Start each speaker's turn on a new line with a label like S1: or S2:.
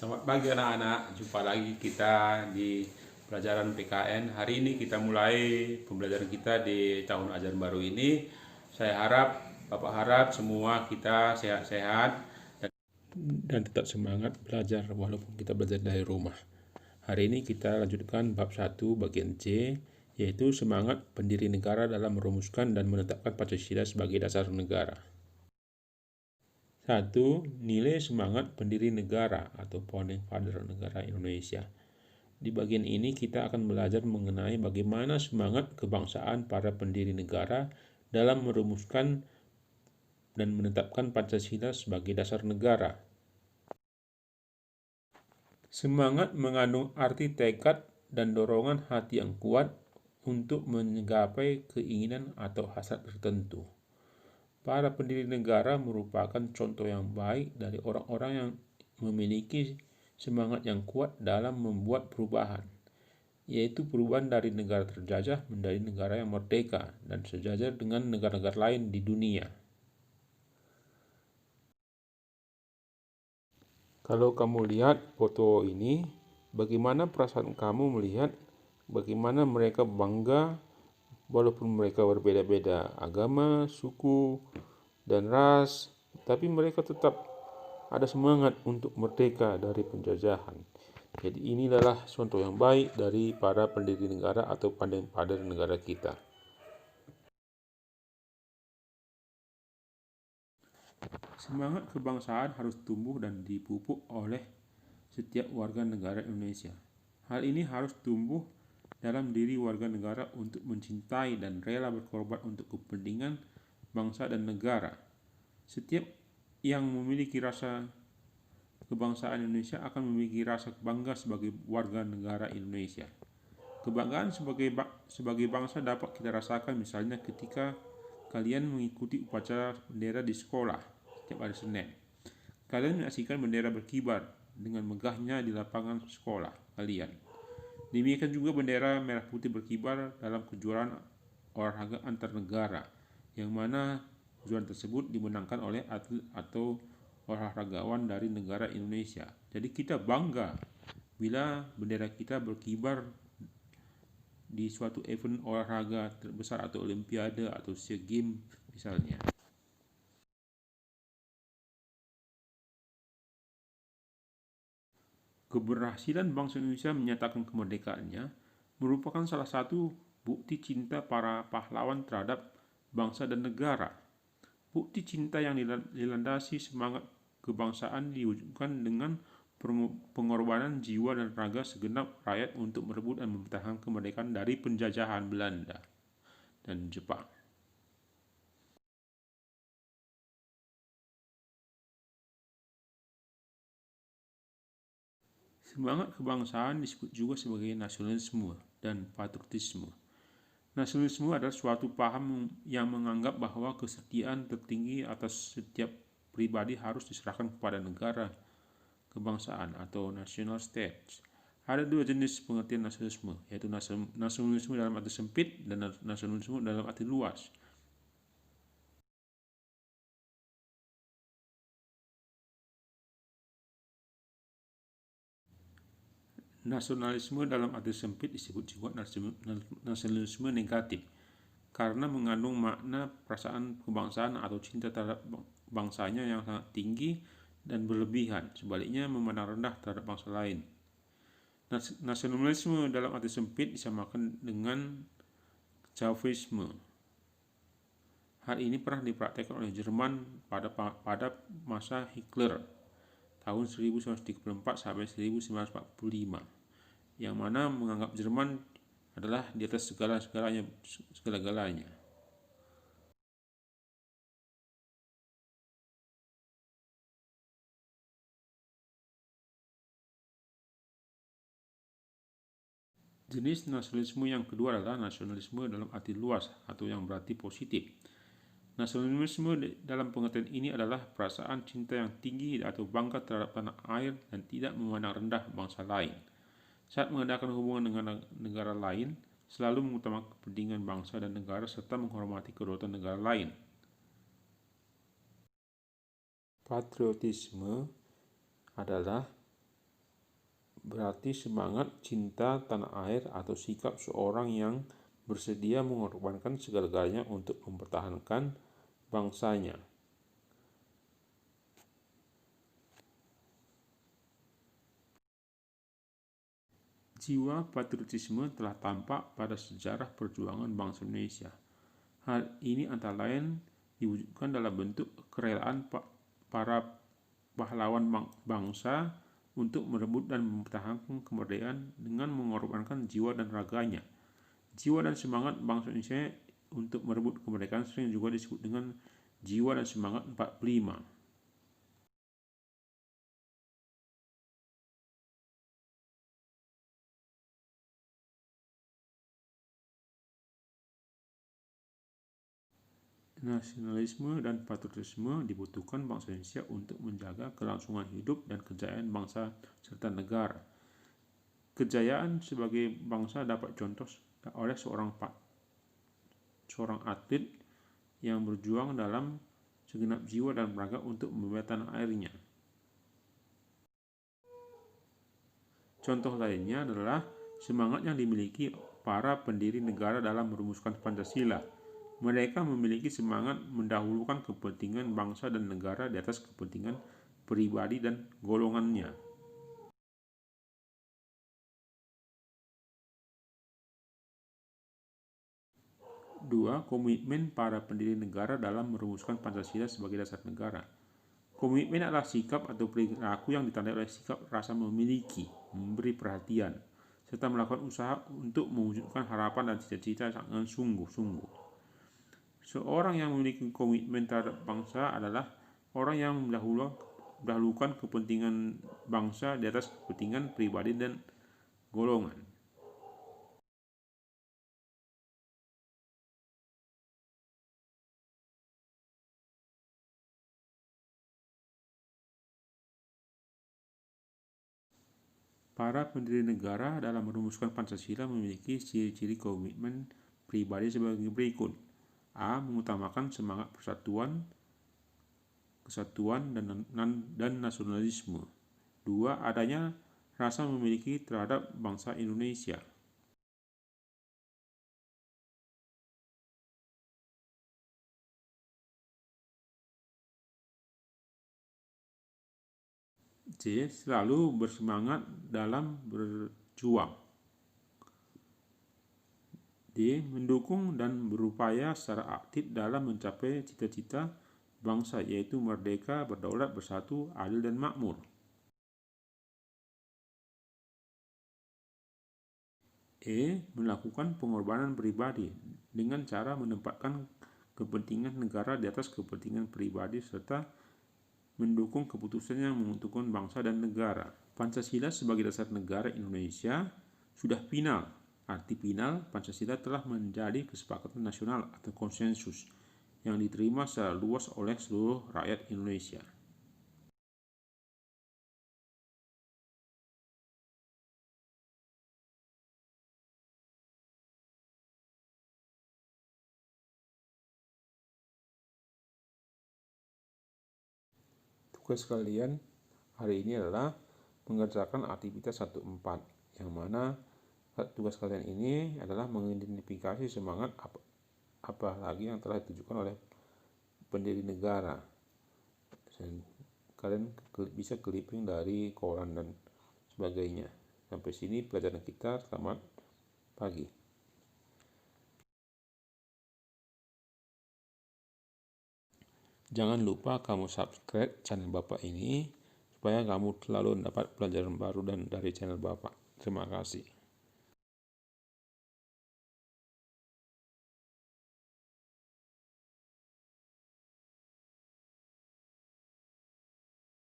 S1: Selamat pagi anak-anak, jumpa lagi kita di pelajaran PKN. Hari ini kita mulai pembelajaran kita di tahun ajaran baru ini. Bapak harap semua kita sehat-sehat dan tetap semangat belajar walaupun kita belajar dari rumah. Hari ini kita lanjutkan bab 1 bagian C, yaitu semangat pendiri negara dalam merumuskan dan menetapkan Pancasila sebagai dasar negara. 1. Nilai semangat pendiri negara atau Founding Father negara Indonesia. Di bagian ini kita akan belajar mengenai bagaimana semangat kebangsaan para pendiri negara dalam merumuskan dan menetapkan Pancasila sebagai dasar negara. Semangat mengandung arti tekad dan dorongan hati yang kuat untuk menggapai keinginan atau hasrat tertentu. Para pendiri negara merupakan contoh yang baik dari orang-orang yang memiliki semangat yang kuat dalam membuat perubahan, yaitu perubahan dari negara terjajah menjadi negara yang merdeka dan sejajar dengan negara-negara lain di dunia. Kalau kamu lihat foto ini, bagaimana perasaan kamu melihat bagaimana mereka bangga walaupun mereka berbeda-beda agama, suku, dan ras, tapi mereka tetap ada semangat untuk merdeka dari penjajahan. Jadi ini adalah contoh yang baik dari para pendiri negara atau founding father negara kita. Semangat kebangsaan harus tumbuh dan dipupuk oleh setiap warga negara Indonesia. Hal ini harus tumbuh dalam diri warga negara untuk mencintai dan rela berkorban untuk kepentingan bangsa dan negara. Setiap yang memiliki rasa kebangsaan Indonesia akan memiliki rasa bangga sebagai warga negara Indonesia. Kebanggaan sebagai bangsa dapat kita rasakan misalnya ketika kalian mengikuti upacara bendera di sekolah setiap hari Senin. Kalian menyaksikan bendera berkibar dengan megahnya di lapangan sekolah kalian. Demikian juga bendera merah putih berkibar dalam kejuaraan olahraga antar negara, yang mana kejuaraan tersebut dimenangkan oleh atlet atau olahragawan dari negara Indonesia. Jadi kita bangga bila bendera kita berkibar di suatu event olahraga terbesar atau olimpiade atau SEA Games misalnya. Keberhasilan bangsa Indonesia menyatakan kemerdekaannya merupakan salah satu bukti cinta para pahlawan terhadap bangsa dan negara. Bukti cinta yang dilandasi semangat kebangsaan diwujudkan dengan pengorbanan jiwa dan raga segenap rakyat untuk merebut dan mempertahankan kemerdekaan dari penjajahan Belanda dan Jepang. Semangat kebangsaan disebut juga sebagai nasionalisme dan patriotisme. Nasionalisme adalah suatu paham yang menganggap bahwa kesetiaan tertinggi atas setiap pribadi harus diserahkan kepada negara kebangsaan atau national states. Ada dua jenis pengertian nasionalisme, yaitu nasionalisme dalam arti sempit dan nasionalisme dalam arti luas. Nasionalisme dalam arti sempit disebut juga nasionalisme negatif, karena mengandung makna perasaan kebangsaan atau cinta terhadap bangsanya yang sangat tinggi dan berlebihan, sebaliknya memandang rendah terhadap bangsa lain. Nasionalisme dalam arti sempit disamakan dengan Chauvinisme. Hal ini pernah dipraktikkan oleh Jerman pada masa Hitler tahun 1934 sampai 1945, yang mana menganggap Jerman adalah di atas segala-galanya. Jenis nasionalisme yang kedua adalah nasionalisme dalam arti luas atau yang berarti positif. Nasionalisme dalam pengertian ini adalah perasaan cinta yang tinggi atau bangga terhadap tanah air dan tidak memandang rendah bangsa lain. Saat mengadakan hubungan dengan negara lain, selalu mengutamakan kepentingan bangsa dan negara serta menghormati kedaulatan negara lain. Patriotisme adalah berarti semangat cinta tanah air atau sikap seorang yang bersedia mengorbankan segala-galanya untuk mempertahankan bangsanya. Jiwa patriotisme telah tampak pada sejarah perjuangan bangsa Indonesia. Hal ini antara lain diwujudkan dalam bentuk kerelaan para pahlawan bangsa untuk merebut dan mempertahankan kemerdekaan dengan mengorbankan jiwa dan raganya. Jiwa dan semangat bangsa Indonesia untuk merebut kemerdekaan sering juga disebut dengan jiwa dan semangat 45. Nasionalisme dan patriotisme dibutuhkan bangsa Indonesia untuk menjaga kelangsungan hidup dan kejayaan bangsa serta negara. Kejayaan sebagai bangsa dapat contoh oleh seorang atlet yang berjuang dalam segenap jiwa dan raga untuk membela tanah airnya. Contoh lainnya adalah semangat yang dimiliki para pendiri negara dalam merumuskan Pancasila. Mereka memiliki semangat mendahulukan kepentingan bangsa dan negara di atas kepentingan pribadi dan golongannya. Dua, komitmen para pendiri negara dalam merumuskan Pancasila sebagai dasar negara. Komitmen adalah sikap atau perilaku yang ditandai oleh sikap rasa memiliki, memberi perhatian, serta melakukan usaha untuk mewujudkan harapan dan cita-cita dengan sungguh-sungguh. Seorang yang memiliki komitmen terhadap bangsa adalah orang yang mendahulukan kepentingan bangsa di atas kepentingan pribadi dan golongan. Para pendiri negara dalam merumuskan Pancasila memiliki ciri-ciri komitmen pribadi sebagai berikut. A. Mengutamakan semangat persatuan, kesatuan, dan nasionalisme. 2. Adanya rasa memiliki terhadap bangsa Indonesia. C. Selalu bersemangat dalam berjuang. D. Mendukung dan berupaya secara aktif dalam mencapai cita-cita bangsa, yaitu merdeka, berdaulat, bersatu, adil, dan makmur. E. Melakukan pengorbanan pribadi dengan cara menempatkan kepentingan negara di atas kepentingan pribadi serta mendukung keputusan yang menguntungkan bangsa dan negara. Pancasila sebagai dasar negara Indonesia sudah final. Arti final, Pancasila telah menjadi kesepakatan nasional atau konsensus yang diterima secara luas oleh seluruh rakyat Indonesia. Tugas kalian hari ini adalah mengerjakan aktivitas 1.4, yang mana tugas kalian ini adalah mengidentifikasi semangat apa lagi yang telah ditujukan oleh pendiri negara. Dan kalian bisa clipping dari koran dan sebagainya. Sampai sini pelajaran kita. Selamat pagi. Jangan lupa kamu subscribe channel Bapak ini supaya kamu selalu dapat pelajaran baru dari channel Bapak. Terima kasih.